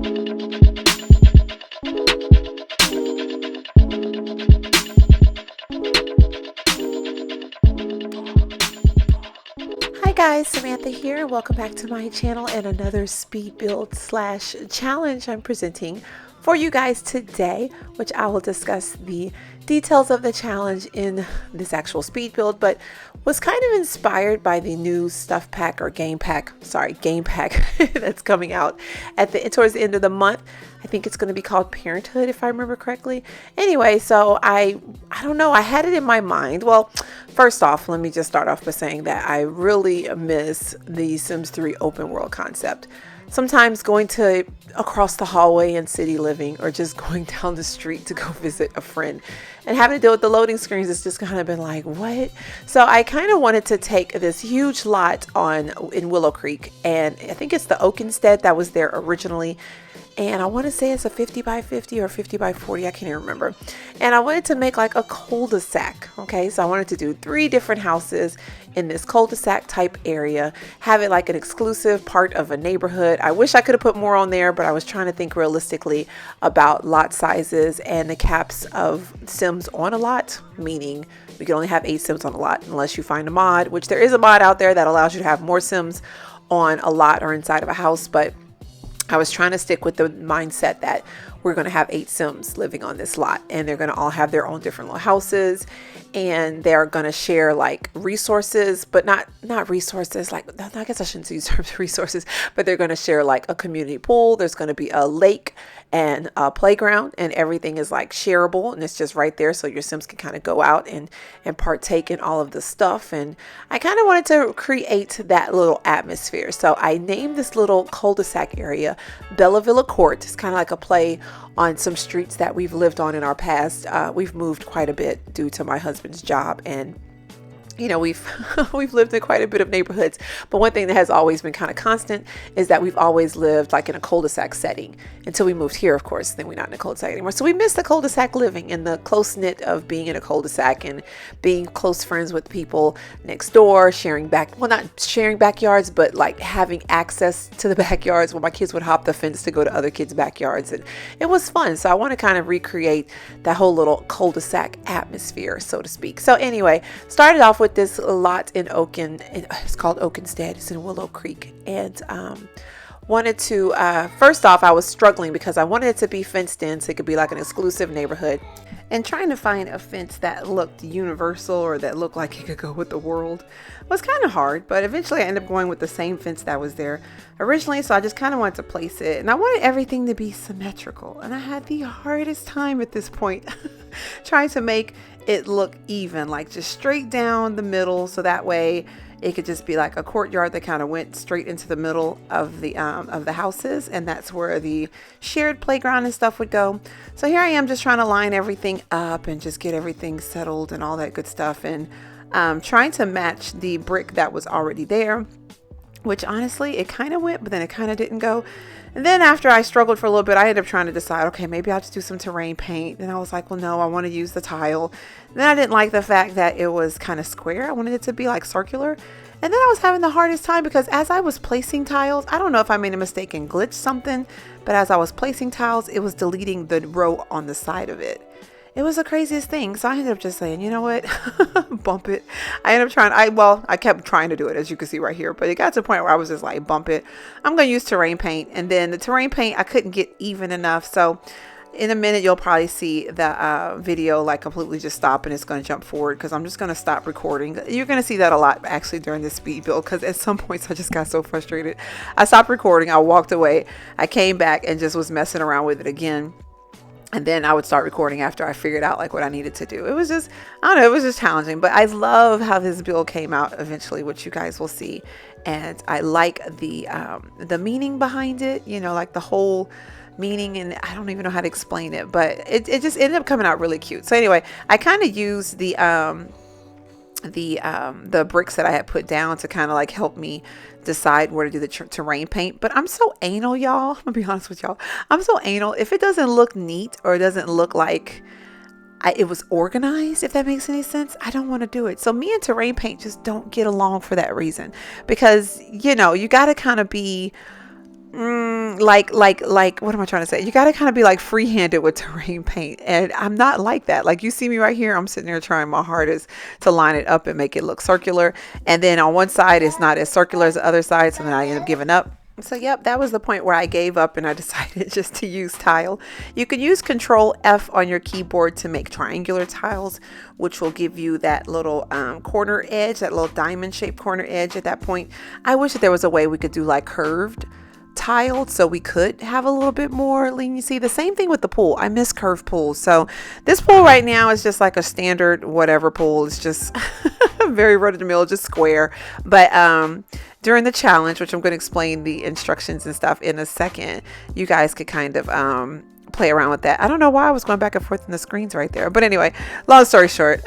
Hi guys, Samantha here. Welcome back to my channel and another speed build slash challenge I'm presenting for you guys today, which I will discuss the details of the challenge in this actual speed build, but was kind of inspired by the new stuff pack or game pack that's coming out at towards the end of the month. I think it's going to be called Parenthood, if I remember correctly. Anyway, so I don't know, I had it in my mind. Well, first off, let me just start off by saying that I really miss the Sims 3 open world concept. Sometimes going to across the hallway in city living, or just going down the street to go visit a friend and having to deal with the loading screens, it's just kind of been like, what? So I kind of wanted to take this huge lot in Willow Creek, and I think it's the Oakenstead that was there originally. And I want to say it's a 50 by 50 or 50 by 40. I can't even remember. And I wanted to make like a cul-de-sac. Okay, so I wanted to do 3 different houses in this cul-de-sac type area, have it like an exclusive part of a neighborhood. I wish I could have put more on there, but I was trying to think realistically about lot sizes and the caps of Sims on a lot, meaning we can only have 8 Sims on a lot unless you find a mod, which there is a mod out there that allows you to have more Sims on a lot or inside of a house, but I was trying to stick with the mindset that we're going to have 8 Sims living on this lot, and they're going to all have their own different little houses, and they're going to share like resources, but not resources like, I guess I shouldn't use terms resources, but they're going to share like a community pool. There's going to be a lake and a playground, and everything is like shareable, and it's just right there, so your Sims can kind of go out and partake in all of the stuff. And I kind of wanted to create that little atmosphere, so I named this little cul-de-sac area Bella Villa Court. It's kind of like a play on some streets that we've lived on in our past. We've moved quite a bit due to my husband's job, and you know, we've lived in quite a bit of neighborhoods, but one thing that has always been kind of constant is that we've always lived like in a cul-de-sac setting until we moved here, of course. Then we're not in a cul-de-sac anymore. So we miss the cul-de-sac living and the close-knit of being in a cul-de-sac and being close friends with people next door, not sharing backyards, but like having access to the backyards where my kids would hop the fence to go to other kids' backyards. And it was fun. So I want to kind of recreate that whole little cul-de-sac atmosphere, so to speak. So anyway, started off with this lot in it's called Oakenstead. It's in Willow Creek, and wanted to first off, I was struggling because I wanted it to be fenced in so it could be like an exclusive neighborhood, and trying to find a fence that looked universal or that looked like it could go with the world was kind of hard. But eventually I ended up going with the same fence that was there originally, so I just kind of wanted to place it, and I wanted everything to be symmetrical, and I had the hardest time at this point trying to make it look even, like just straight down the middle, so that way it could just be like a courtyard that kind of went straight into the middle of the houses, and that's where the shared playground and stuff would go. So here I am just trying to line everything up and just get everything settled and all that good stuff, and trying to match the brick that was already there, which honestly it kind of went, but then it kind of didn't go. And then after I struggled for a little bit, I ended up trying to decide, okay, maybe I'll just do some terrain paint. Then I was like, well, no, I want to use the tile. Then I didn't like the fact that it was kind of square. I wanted it to be like circular. And then I was having the hardest time because as I was placing tiles, I don't know if I made a mistake and glitched something, but as I was placing tiles, it was deleting the row on the side of it. It was the craziest thing. So I ended up just saying, you know what, bump it. I kept trying to do it, as you can see right here, but it got to a point where I was just like, bump it. I'm going to use terrain paint. And then the terrain paint, I couldn't get even enough. So in a minute, you'll probably see the video like completely just stop, and it's going to jump forward because I'm just going to stop recording. You're going to see that a lot actually during this speed build, because at some points I just got so frustrated. I stopped recording. I walked away. I came back and just was messing around with it again. And then I would start recording after I figured out like what I needed to do. It was just, I don't know, it was just challenging. But I love how this build came out eventually, which you guys will see. And I like the meaning behind it, you know, like the whole meaning, and I don't even know how to explain it, but it just ended up coming out really cute. So anyway, I kind of used the bricks that I had put down to kind of like help me decide where to do the terrain paint. But I'm so anal, y'all. I'm gonna be honest with y'all. I'm so anal. If it doesn't look neat or it doesn't look like it was organized, if that makes any sense, I don't want to do it. So me and terrain paint just don't get along for that reason, because you know, you got to kind of be like what am I trying to say? You got to kind of be like free-handed with terrain paint, and I'm not like that. Like you see me right here, I'm sitting there trying my hardest to line it up and make it look circular, and then on one side it's not as circular as the other side, so then I end up giving up. So yep, that was the point where I gave up and I decided just to use tile. You can use Control F on your keyboard to make triangular tiles, which will give you that little corner edge, that little diamond shaped corner edge at that point. I wish that there was a way we could do like curved tiled so we could have a little bit more leniency. The same thing with the pool. I miss curved pools. So this pool right now is just like a standard whatever pool. It's just very run-of-the-mill, just square. But during the challenge, which I'm going to explain the instructions and stuff in a second, you guys could kind of play around with that. I don't know why I was going back and forth in the screens right there, but anyway, long story short,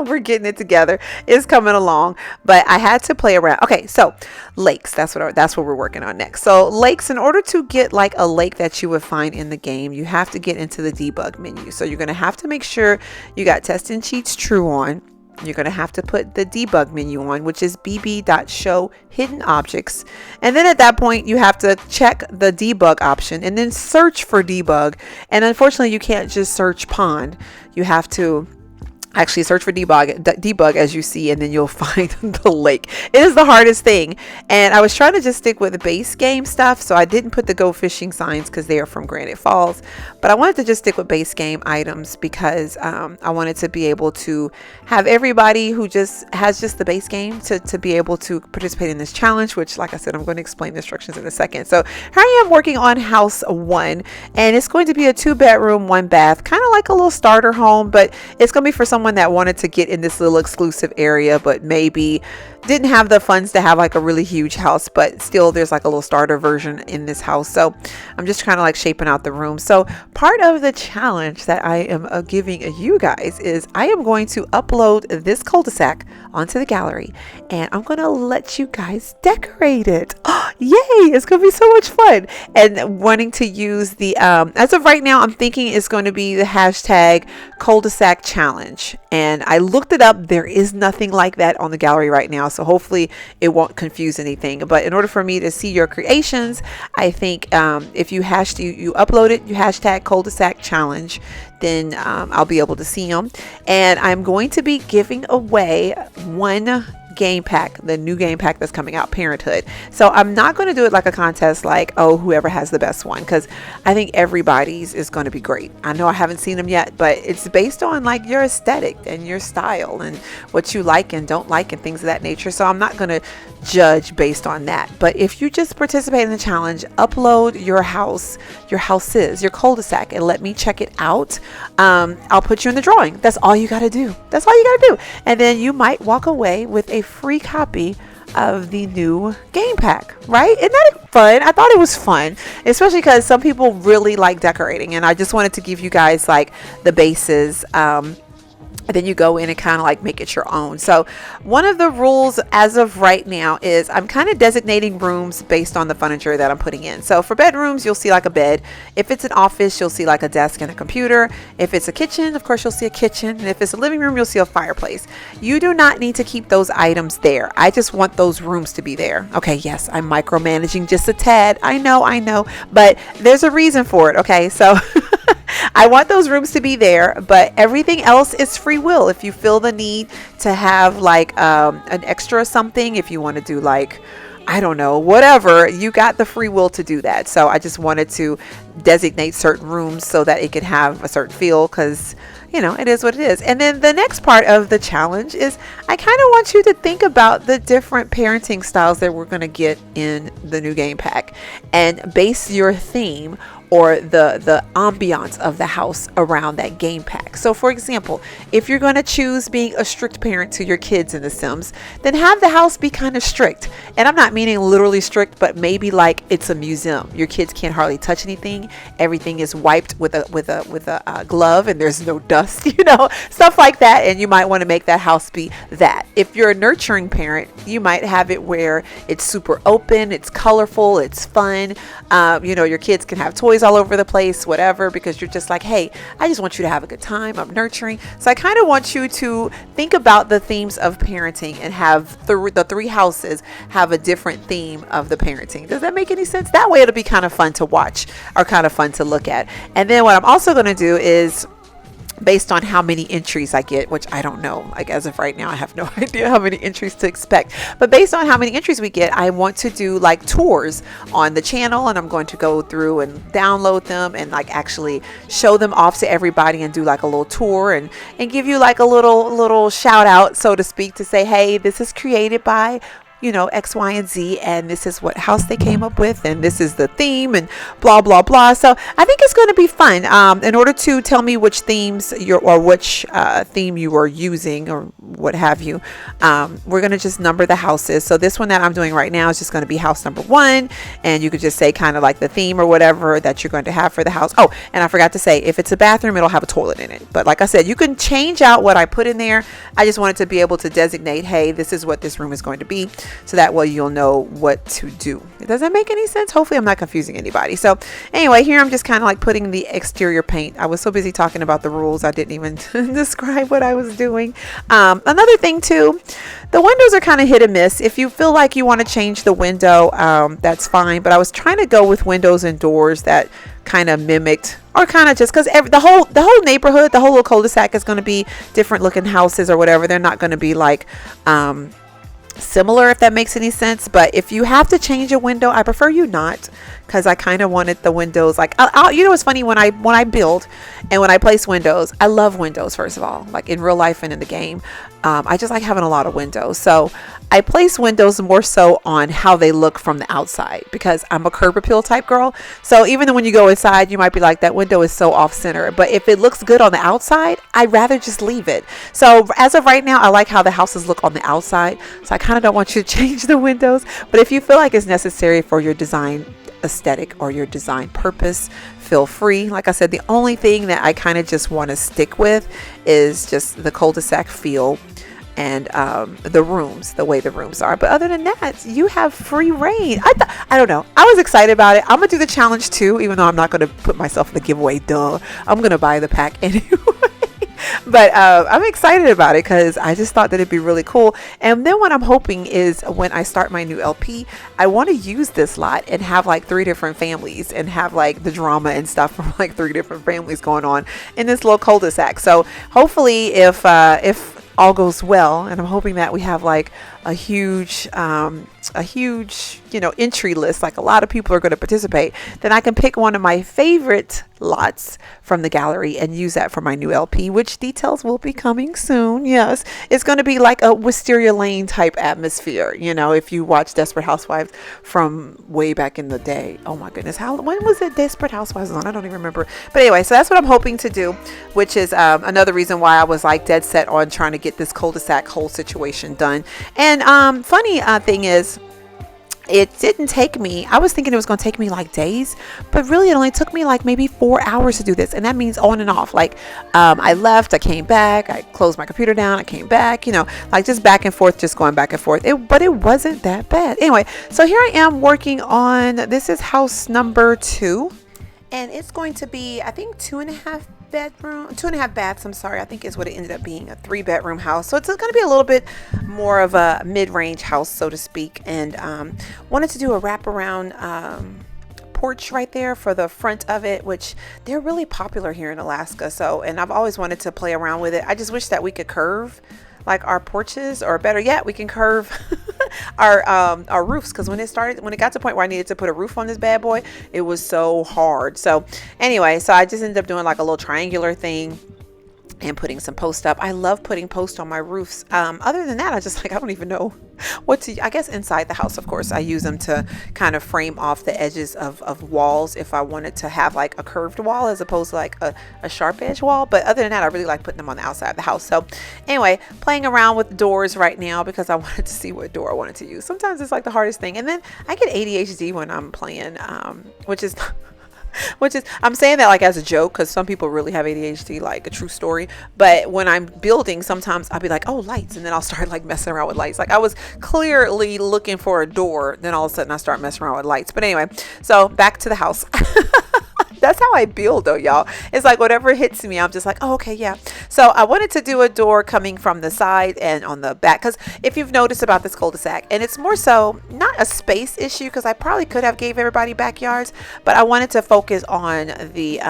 we're getting it together. It's coming along, but I had to play around. Okay, so lakes, that's what we're working on next. So lakes, in order to get like a lake that you would find in the game, you have to get into the debug menu. So you're going to have to make sure you got test and cheats true on. You're going to have to put the debug menu on, which is bb.show hidden objects. And then at that point, you have to check the debug option and then search for debug. And unfortunately, you can't just search pond. You have to actually search for debug as you see, and then you'll find the lake. It is the hardest thing, and I was trying to just stick with the base game stuff, so I didn't put the go fishing signs because they are from Granite Falls, but I wanted to just stick with base game items because I wanted to be able to have everybody who just has just the base game to be able to participate in this challenge, which, like I said, I'm going to explain the instructions in a second. So here I am working on house 1, and it's going to be a 2-bedroom 1-bath, kind of like a little starter home, but it's going to be for someone that wanted to get in this little exclusive area but maybe didn't have the funds to have like a really huge house, but still there's like a little starter version in this house. So I'm just kind of like shaping out the room. So part of the challenge that I am giving you guys is I am going to upload this cul-de-sac onto the gallery, and I'm going to let you guys decorate it. Oh, yay, it's going to be so much fun. And wanting to use the as of right now, I'm thinking it's going to be the hashtag cul-de-sac challenge, and I looked it up. There is nothing like that on the gallery right now, so hopefully it won't confuse anything. But in order for me to see your creations, I think if you upload it, you hashtag cul-de-sac challenge, then I'll be able to see them. And I'm going to be giving away one game pack, the new game pack that's coming out, Parenthood. So I'm not going to do it like a contest, like, oh, whoever has the best one, because I think everybody's is going to be great. I know I haven't seen them yet, but it's based on like your aesthetic and your style and what you like and don't like and things of that nature. So I'm not going to judge based on that. But if you just participate in the challenge, upload your houses, your cul-de-sac, and let me check it out, I'll put you in the drawing. That's all you got to do. That's all you got to do. And then you might walk away with a free copy of the new game pack, right? Isn't that fun? I thought it was fun, especially because some people really like decorating, and I just wanted to give you guys like the bases. And then you go in and kind of like make it your own. So one of the rules as of right now is I'm kind of designating rooms based on the furniture that I'm putting in. So for bedrooms, you'll see like a bed. If it's an office, you'll see like a desk and a computer. If it's a kitchen, of course, you'll see a kitchen. And if it's a living room, you'll see a fireplace. You do not need to keep those items there. I just want those rooms to be there. Okay, yes, I'm micromanaging just a tad. I know, but there's a reason for it. Okay, so I want those rooms to be there, but everything else is free will. If you feel the need to have like an extra something, if you want to do like, I don't know, whatever, you got the free will to do that. So I just wanted to designate certain rooms so that it could have a certain feel, because you know, it is what it is. And then the next part of the challenge is I kind of want you to think about the different parenting styles that we're going to get in the new game pack and base your theme or the ambiance of the house around that game pack. So for example, if you're going to choose being a strict parent to your kids in The Sims, then have the house be kind of strict. And I'm not meaning literally strict, but maybe like it's a museum. Your kids can't hardly touch anything. Everything is wiped with a glove, and there's no dust, you know, stuff like that. And you might want to make that house be that. If you're a nurturing parent, you might have it where it's super open, it's colorful, it's fun. You know, your kids can have toys toys all over the place, whatever, because you're just like, hey, I just want you to have a good time. I'm nurturing. So I kind of want you to think about the themes of parenting and have the three houses have a different theme of the parenting. Does that make any sense? That way it'll be kind of fun to watch or kind of fun to look at. And then what I'm also going to do is, based on how many entries I get, which I don't know, like as of right now, I have no idea how many entries to expect, but based on how many entries we get, I want to do like tours on the channel, and I'm going to go through and download them and like actually show them off to everybody and do like a little tour and give you like a little shout out, so to speak, to say, hey, this is created by, you know, X, Y, and Z, and this is what house they came up with, and this is the theme, and blah blah blah. So I think it's going to be fun. In order to tell me which themes which theme you are using or what have you, we're going to just number the houses. So this one that I'm doing right now is just going to be house number 1, and you could just say kind of like the theme or whatever that you're going to have for the house. Oh, and I forgot to say, if it's a bathroom, it'll have a toilet in it. But like I said, you can change out what I put in there. I just wanted to be able to designate, hey, this is what this room is going to be, so that way you'll know what to do. Does that make any sense? Hopefully I'm not confusing anybody. So anyway, here I'm just kind of like putting the exterior paint. I was so busy talking about the rules, I didn't even describe what I was doing. Another thing too, the windows are kind of hit and miss. If you feel like you want to change the window, that's fine, but I was trying to go with windows and doors that kind of mimicked, or kind of just because the whole neighborhood, the whole little cul-de-sac is going to be different looking houses or whatever. They're not going to be like similar, if that makes any sense. But if you have to change a window, I prefer you not, because I kind of wanted the windows like, you know, it's funny, when I build and when I place windows, I love windows, first of all, like in real life and in the game. I just like having a lot of windows, so I place windows more so on how they look from the outside, because I'm a curb appeal type girl. So even though when you go inside, you might be like, that window is so off center, but if it looks good on the outside, I'd rather just leave it. So as of right now, I like how the houses look on the outside, so I kind of don't want you to change the windows. But if you feel like it's necessary for your design aesthetic or your design purpose, feel free. Like I said, the only thing that I kind of just want to stick with is just the cul-de-sac feel and the rooms, the way the rooms are. But other than that, you have free reign. I don't know, I was excited about it. I'm gonna do the challenge too, even though I'm not gonna put myself in the giveaway, duh. I'm gonna buy the pack anyway. But I'm excited about it because I just thought that it'd be really cool. And then what I'm hoping is, when I start my new LP, I want to use this lot and have like 3 different families and have like the drama and stuff from like 3 different families going on in this little cul-de-sac. So hopefully, if all goes well, and I'm hoping that we have like a huge you know, entry list, like a lot of people are going to participate, then I can pick one of my favorite lots from the gallery and use that for my new LP, which details will be coming soon. Yes, it's going to be like a Wisteria Lane type atmosphere, you know, if you watch Desperate Housewives from way back in the day. Oh my goodness, when was it Desperate Housewives on? I don't even remember. But anyway, so that's what I'm hoping to do, which is another reason why I was like dead set on trying to get this cul-de-sac whole situation done. And funny thing is, it didn't take me, I was thinking it was going to take me like days, but really it only took me like maybe 4 hours to do this. And that means on and off, like I left, I came back, I closed my computer down, I came back, you know, like just back and forth, just going back and forth. But it wasn't that bad. Anyway, so here I am working on, this is house number 2, and it's going to be, I think, 2.5 baths, I'm sorry, I think is what it ended up being, a 3-bedroom house. So it's going to be a little bit more of a mid-range house, so to speak. And wanted to do a wraparound porch right there for the front of it, which they're really popular here in Alaska. So, and I've always wanted to play around with it. I just wish that we could curve like our porches, or better yet, we can curve our roofs, because when it got to the point where I needed to put a roof on this bad boy, it was so hard. So anyway, so I just ended up doing like a little triangular thing and putting some posts up. I love putting posts on my roofs. Other than that, I don't even know what to, I guess inside the house, of course, I use them to kind of frame off the edges of walls if I wanted to have like a curved wall as opposed to like a sharp edge wall. But other than that, I really like putting them on the outside of the house. So anyway, playing around with doors right now because I wanted to see what door I wanted to use. Sometimes it's like the hardest thing. And then I get ADHD when I'm playing, which is I'm saying that like as a joke, because some people really have ADHD, like a true story. But when I'm building, sometimes I'll be like, oh, lights, and then I'll start like messing around with lights. Like I was clearly looking for a door, then all of a sudden I start messing around with lights. But anyway, so back to the house. That's how I build though, y'all. It's like whatever hits me, I'm just like, oh, okay, yeah. So I wanted to do a door coming from the side and on the back, because if you've noticed about this cul-de-sac, and it's more so not a space issue, because I probably could have gave everybody backyards, but I wanted to focus on the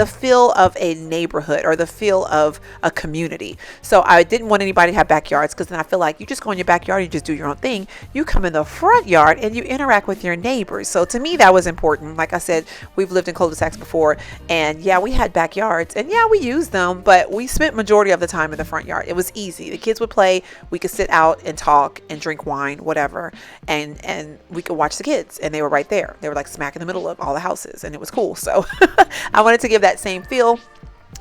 feel of a neighborhood, or the feel of a community. So I didn't want anybody to have backyards, because then I feel like you just go in your backyard, you just do your own thing. You come in the front yard and you interact with your neighbors. So to me, that was important. Like I said, we've lived in cul-de-sacs before, and yeah, we had backyards, and yeah, we used them, but we spent majority of the time in the front yard. It was easy. The kids would play, we could sit out and talk and drink wine, whatever, and we could watch the kids, and they were right there. They were like smack in the middle of all the houses, and it was cool. So I wanted to give that same feel.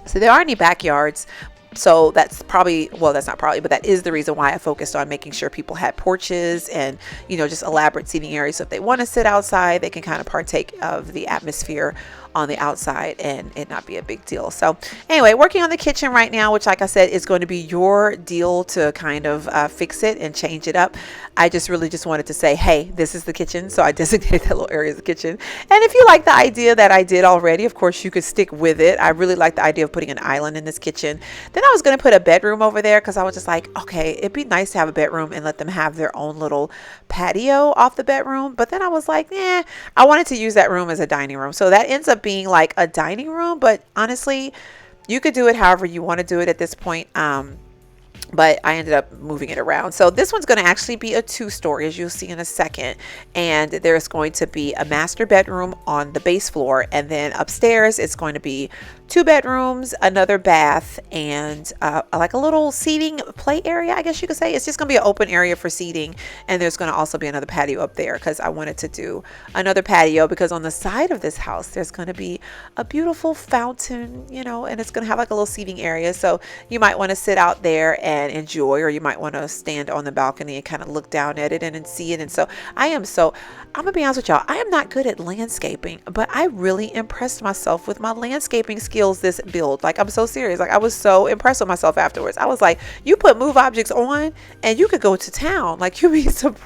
So there aren't any backyards. So that's probably, well, that's not probably, but that is the reason why I focused on making sure people had porches and, you know, just elaborate seating areas. So if they want to sit outside, they can kind of partake of the atmosphere on the outside and it not be a big deal. So anyway, working on the kitchen right now, which, like I said, is going to be your deal to kind of fix it and change it up. I just really just wanted to say, hey, this is the kitchen. So I designated that little area as the kitchen. And if you like the idea that I did already, of course, you could stick with it. I really like the idea of putting an island in this kitchen. Then I was going to put a bedroom over there, because I was just like, okay, it'd be nice to have a bedroom and let them have their own little patio off the bedroom. But then I was like, I wanted to use that room as a dining room. So that ends up being like a dining room, but honestly, you could do it however you want to do it at this point. But I ended up moving it around. So this one's going to actually be a 2-story, as you'll see in a second. And there's going to be a master bedroom on the base floor. And then upstairs, it's going to be 2 bedrooms, another bath, and like a little seating play area, I guess you could say. It's just going to be an open area for seating. And there's going to also be another patio up there, because I wanted to do another patio, because on the side of this house, there's going to be a beautiful fountain, you know, and it's going to have like a little seating area. So you might want to sit out there and enjoy, or you might want to stand on the balcony and kind of look down at it and see it. And so I'm gonna be honest with y'all, I am not good at landscaping, but I really impressed myself with my landscaping skills this build. Like, I'm so serious. Like, I was so impressed with myself afterwards. I was like, you put move objects on and you could go to town. Like, you'd be surprised.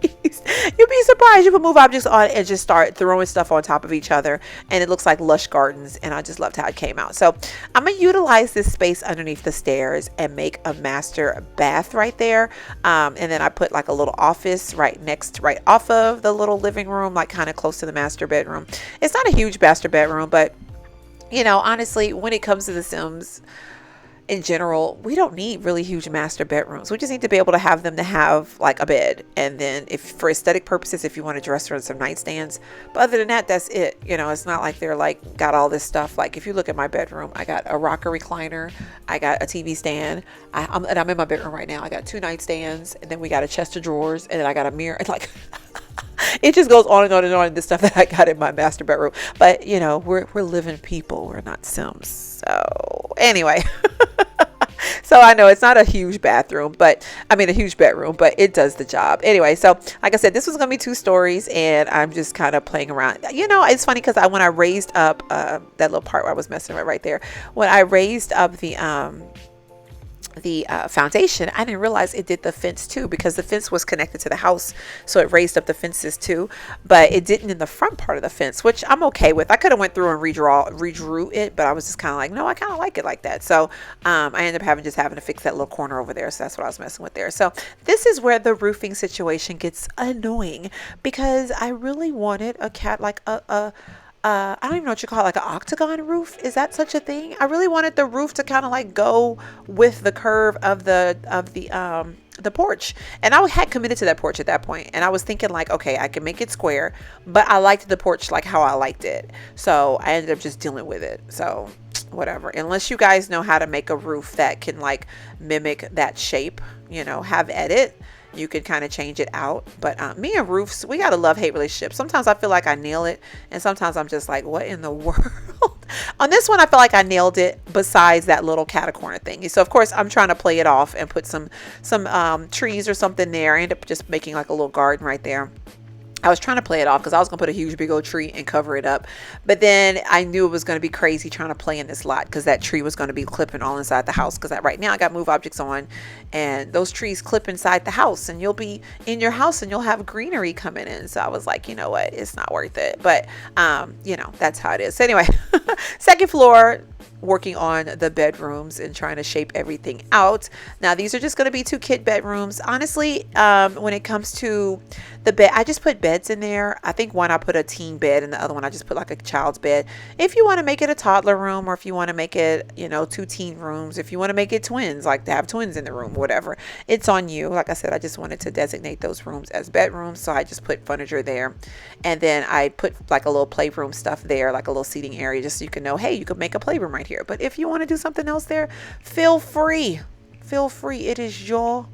You'd be surprised. You can move objects on and just start throwing stuff on top of each other, and it looks like lush gardens, and I just loved how it came out. So I'm gonna utilize this space underneath the stairs and make a master bath right there, and then I put like a little office right off of the little living room, like kind of close to the master bedroom. It's not a huge master bedroom, but you know, honestly, when it comes to The Sims in general, we don't need really huge master bedrooms. We just need to be able to have them to have like a bed, and then if for aesthetic purposes, if you want to dress her in some nightstands. But other than that, that's it. You know, it's not like they're like got all this stuff. Like, if you look at my bedroom, I got a rocker recliner, I got a TV stand, I'm in my bedroom right now. I got 2 nightstands, and then we got a chest of drawers, and then I got a mirror. It's like it just goes on and on and on, the stuff that I got in my master bedroom. But you know, we're living people, we're not Sims. So anyway. So I know it's not a huge bathroom, but I mean a huge bedroom, but it does the job. Anyway, so like I said, this was going to be 2 stories, and I'm just kind of playing around. You know, it's funny because when I raised up that little part where I was messing with right there, when I raised up the foundation, I didn't realize it did the fence too, because the fence was connected to the house, so it raised up the fences too, but it didn't in the front part of the fence, which I'm okay with. I could have went through and redrew it, but I was just kind of like, no, I kind of like it like that. So I ended up having to fix that little corner over there. So that's what I was messing with there. So this is where the roofing situation gets annoying, because I really wanted a cat, like I don't even know what you call it, like an octagon roof. Is that such a thing? I really wanted the roof to kind of like go with the curve of the porch, and I had committed to that porch at that point, and I was thinking like, okay, I can make it square, but I liked the porch like how I liked it, so I ended up just dealing with it. So whatever, unless you guys know how to make a roof that can like mimic that shape, you know, have at it. You can kind of change it out. But me and roofs, we got a love-hate relationship. Sometimes I feel like I nail it, and sometimes I'm just like, what in the world? On this one, I feel like I nailed it, besides that little catacorner thing. So of course I'm trying to play it off and put some trees or something there. I end up just making like a little garden right there. I was trying to play it off because I was going to put a huge big old tree and cover it up. But then I knew it was going to be crazy trying to play in this lot because that tree was going to be clipping all inside the house. Because right now I got move objects on and those trees clip inside the house, and you'll be in your house and you'll have greenery coming in. So I was like, you know what? It's not worth it. But, you know, that's how it is. So anyway, second floor, working on the bedrooms and trying to shape everything out. Now these are just going to be 2 kid bedrooms. Honestly, when it comes to the bed, I just put beds in there. I think one I put a teen bed and the other one I just put like a child's bed. If you want to make it a toddler room, or if you want to make it, you know, 2 teen rooms, if you want to make it twins, like to have twins in the room, whatever, it's on you. Like I said, I just wanted to designate those rooms as bedrooms, so I just put furniture there, and then I put like a little playroom stuff there, like a little seating area, just so you can know, hey, you could make a playroom right here. But if you want to do something else there, feel free. It is your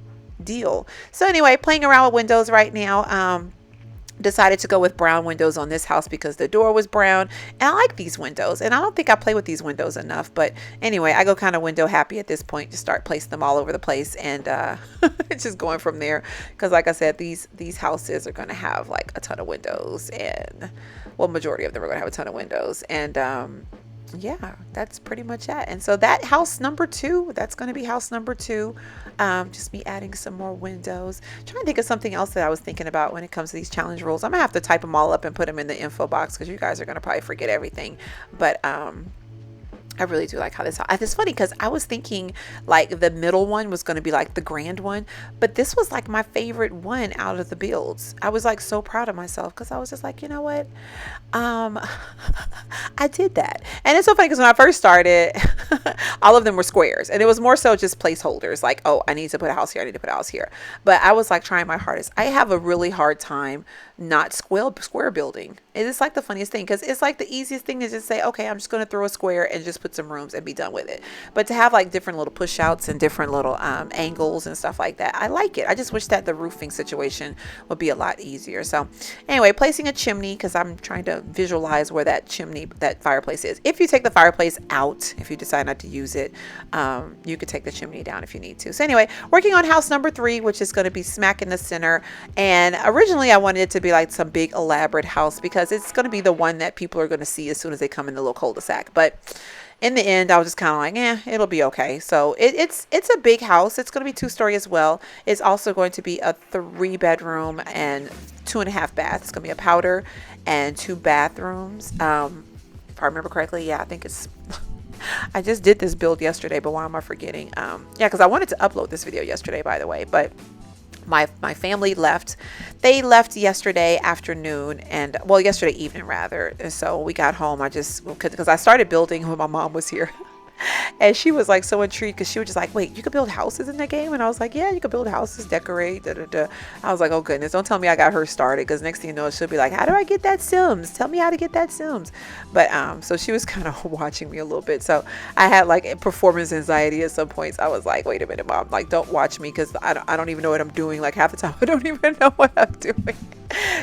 deal. So anyway, playing around with windows right now. Decided to go with brown windows on this house because the door was brown, and I like these windows, and I don't think I play with these windows enough. But anyway, I go kind of window happy at this point, to start placing them all over the place, and it's just going from there, because like I said, these houses are going to have like a ton of windows, and well, majority of them are going to have a ton of windows, and yeah, that's pretty much it. And so that house number 2, that's going to be house number 2. Just me adding some more windows. Trying to think of something else that I was thinking about when it comes to these challenge rules. I'm gonna have to type them all up and put them in the info box, because you guys are gonna probably forget everything. But I really do like how this. It's funny because I was thinking like the middle one was going to be like the grand one, but this was like my favorite one out of the builds. I was like so proud of myself because I was just like, you know what, I did that. And it's so funny because when I first started, all of them were squares, and it was more so just placeholders. Like, oh, I need to put a house here, I need to put a house here. But I was like trying my hardest. I have a really hard time not square building. It's like the funniest thing, because it's like the easiest thing to just say, okay, I'm just going to throw a square and just put some rooms and be done with it. But to have like different little push outs and different little angles and stuff like that, I like it. I just wish that the roofing situation would be a lot easier. So anyway, placing a chimney, because I'm trying to visualize where that fireplace is. If you take the fireplace out, if you decide not to use it, you could take the chimney down if you need to. So anyway, working on house number 3, which is going to be smack in the center. And originally I wanted it to be like some big elaborate house, because it's going to be the one that people are going to see as soon as they come in the little cul-de-sac. But in the end, I was just kind of like, it'll be okay. So it's a big house. It's going to be 2-story as well. It's also going to be a 3-bedroom and 2.5 baths. It's going to be a powder and 2 bathrooms. If I remember correctly, yeah, I think it's I just did this build yesterday, but why am I forgetting? Yeah, because I wanted to upload this video yesterday, by the way, but my family left. They left yesterday afternoon, and well, yesterday evening rather. And so we got home. I just, because I started building when my mom was here. And she was like so intrigued, because she was just like, wait, you could build houses in that game? And I was like, yeah, you could build houses, decorate, da, da, da. I was like, oh goodness, don't tell me I got her started, because next thing you know, she'll be like, how do I get that Sims? Tell me how to get that Sims. But so she was kind of watching me a little bit. So I had like performance anxiety at some points. I was like, wait a minute, mom, like don't watch me, because I don't even know what I'm doing. Like half the time I don't even know what I'm doing.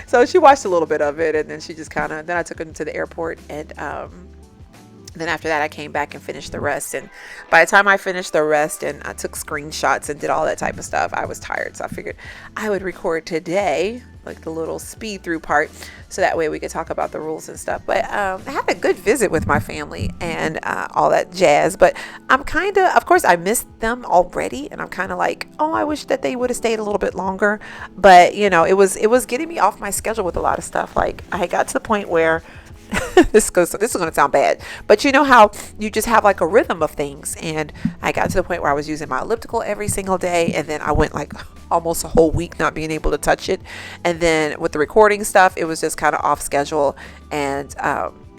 So she watched a little bit of it, and then she just kind of, then I took her to the airport, and then after that, I came back and finished the rest. And by the time I finished the rest and I took screenshots and did all that type of stuff, I was tired. So I figured I would record today, like the little speed through part, so that way we could talk about the rules and stuff. But I had a good visit with my family and all that jazz. But I'm kind of course, I missed them already. And I'm kind of like, oh, I wish that they would have stayed a little bit longer. But, you know, it was getting me off my schedule with a lot of stuff. Like I got to the point where this is going to sound bad, but you know how you just have like a rhythm of things, and I got to the point where I was using my elliptical every single day, and then I went like almost a whole week not being able to touch it, and then with the recording stuff, it was just kind of off schedule. And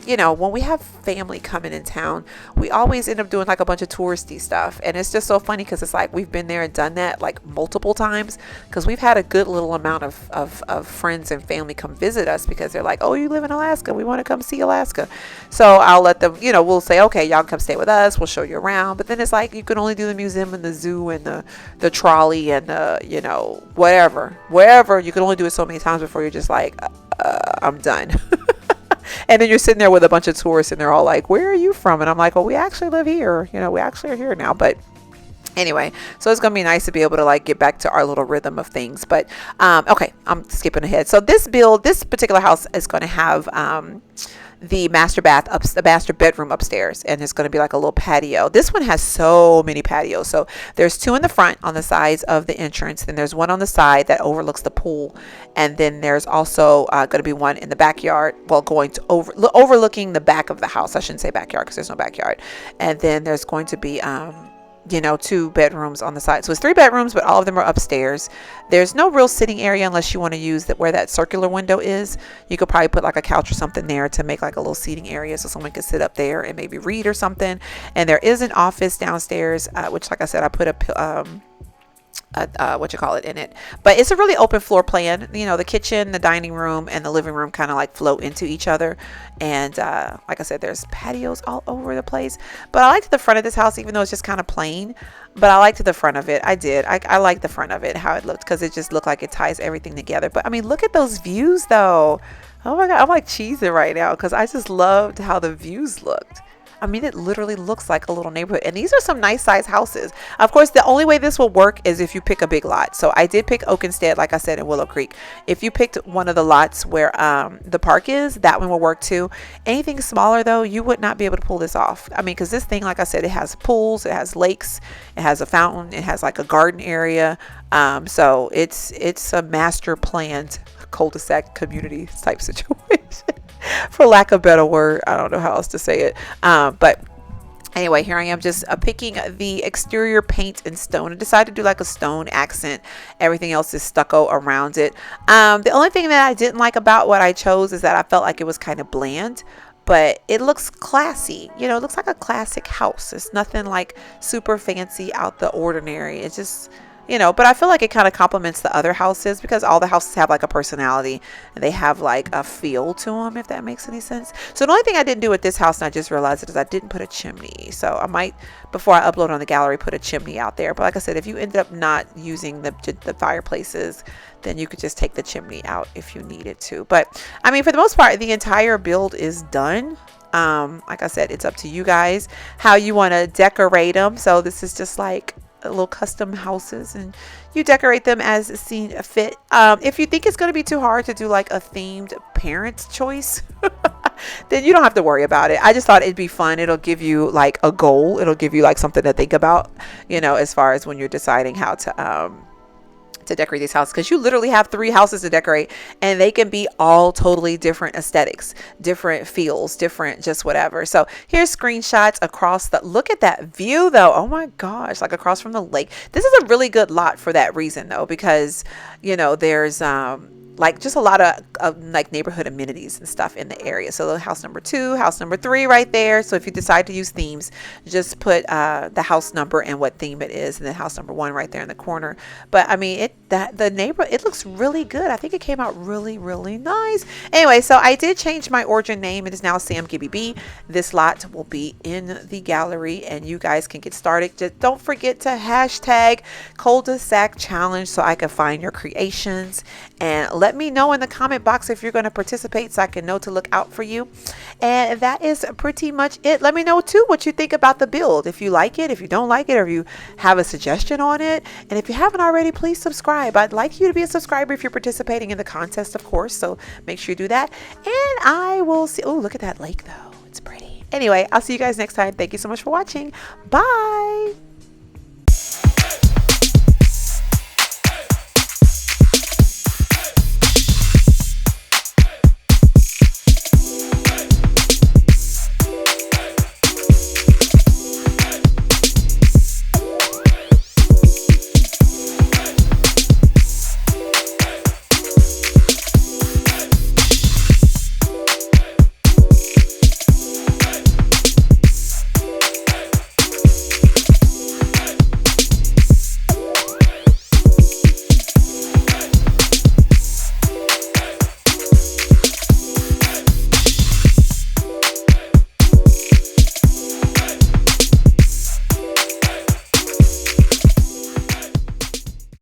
you know, when we have family coming in town, we always end up doing like a bunch of touristy stuff. And it's just so funny, because it's like we've been there and done that like multiple times, because we've had a good little amount of friends and family come visit us, because they're like, oh, you live in Alaska, we want to come see Alaska. So I'll let them, you know, we'll say, okay, y'all come stay with us, we'll show you around. But then it's like you can only do the museum and the zoo and the trolley and the, you know, wherever you can only do it so many times before you're just like, I'm done. And then you're sitting there with a bunch of tourists, and they're all like, where are you from? And I'm like, well, we actually live here. You know, we actually are here now. But Anyway, so it's gonna be nice to be able to like get back to our little rhythm of things. But okay, I'm skipping ahead. So this particular house is going to have the the master bedroom upstairs, and there's going to be like a little patio. This one has so many patios. So there's two in the front on the sides of the entrance, then there's one on the side that overlooks the pool, and then there's also going to be one in the backyard, well, going to overlooking the back of the house. I shouldn't say backyard because there's no backyard. And then there's going to be you know, 2 bedrooms on the side. So it's 3 bedrooms, but all of them are upstairs. There's no real sitting area unless you want to use that where that circular window is. You could probably put like a couch or something there to make like a little seating area so someone could sit up there and maybe read or something. And there is an office downstairs, which, like I said, I put a what you call it in it, but it's a really open floor plan. You know, the kitchen, the dining room, and the living room kind of like flow into each other. And like I said, there's patios all over the place. But I liked the front of this house, even though it's just kind of plain. But I liked the front of it. I liked the front of it, how it looked, because it just looked like it ties everything together. But I mean, look at those views though. Oh my God, I'm like cheesing right now because I just loved how the views looked. I mean, it literally looks like a little neighborhood, and these are some nice size houses. Of course, the only way this will work is if you pick a big lot. So I did pick Oakenstead, like I said, in Willow Creek. If you picked one of the lots where the park is, that one will work too. Anything smaller though, you would not be able to pull this off. I mean, because this thing, like I said, it has pools, it has lakes, it has a fountain, it has like a garden area. So it's a master planned cul-de-sac community type situation. For lack of a better word, I don't know how else to say it. But anyway, here I am just picking the exterior paint and stone. I decided to do like a stone accent. Everything else is stucco around it. The only thing that I didn't like about what I chose is that I felt like it was kind of bland. But it looks classy. You know, it looks like a classic house. It's nothing like super fancy out the ordinary. It's just, you know, but I feel like it kind of complements the other houses because all the houses have like a personality and they have like a feel to them, if that makes any sense. So the only thing I didn't do with this house, and I just realized it, is I didn't put a chimney. So I might, before I upload on the gallery, put a chimney out there. But like I said, if you ended up not using the fireplaces, then you could just take the chimney out if you needed to. But I mean, for the most part, the entire build is done. Like I said, it's up to you guys how you want to decorate them. So this is just like little custom houses, and you decorate them as seen fit. If you think it's going to be too hard to do like a themed parent choice, then you don't have to worry about it. I just thought it'd be fun. It'll give you like a goal. It'll give you like something to think about, you know, as far as when you're deciding how to decorate these houses, because you literally have 3 houses to decorate, and they can be all totally different aesthetics, different feels, different just whatever. So here's screenshots across the, look at that view though. Oh my gosh, like across from the lake. This is a really good lot for that reason though, because you know there's like just a lot of like neighborhood amenities and stuff in the area. So house number 2, house number 3 right there. So if you decide to use themes, just put the house number and what theme it is, and then house number 1 right there in the corner. But I mean, the neighborhood, it looks really good. I think it came out really, really nice. Anyway, so I did change my origin name. It is now Samgibbyb. This lot will be in the gallery, and you guys can get started. Just don't forget to hashtag cul-de-sac challenge so I can find your creations, and let me know in the comment box if you're going to participate so I can know to look out for you. And that is pretty much it. Let me know too what you think about the build. If you like it, if you don't like it, or if you have a suggestion on it. And if you haven't already, please subscribe. I'd like you to be a subscriber if you're participating in the contest, of course. So make sure you do that. And I will see. Oh, look at that lake though. It's pretty. Anyway, I'll see you guys next time. Thank you so much for watching. Bye.